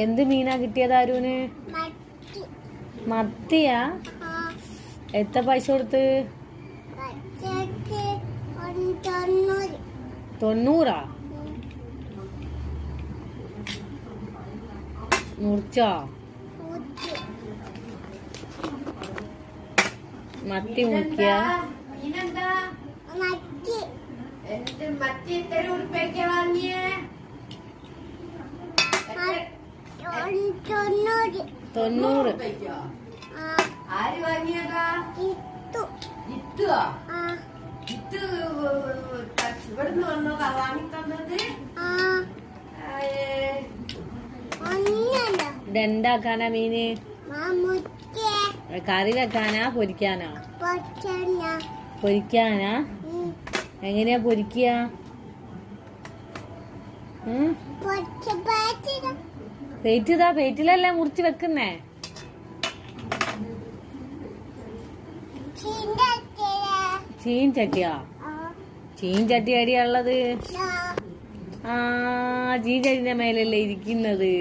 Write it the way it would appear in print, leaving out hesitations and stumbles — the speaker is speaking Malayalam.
എന്ത് മീനാ കിട്ടിയത് അരുവിന്? മത്തിയാ? എത്ര പൈസ കൊടുത്ത്? 90. മുറിച്ചോ? മത്തി മുറിക്ക. മത്തി എത്ര ഉറുപ്പ്യക്കാ വാങ്ങിയേ? 90. ആര് വാങ്ങിയതാ? ജിത്തുവോ? ജിത്തു ഇവിടുന്ന് വന്നോ വാങ്ങിത്തന്നത്? ഇതെന്താക്കാനാ മീന്? കറി വെക്കാനാ പൊരിക്കാനാ? പൊരിക്കാനാ? എങ്ങനെയാ പൊരിക്കുക? പേറ്റിലല്ലേ മുറിച്ച് വെക്കുന്നേ? ചീൻചട്ടിയാ? ചീൻചട്ടി എടിയാ ഉള്ളത്? ചീൻചട്ടിന്റെ മേലല്ലേ ഇരിക്കുന്നത്?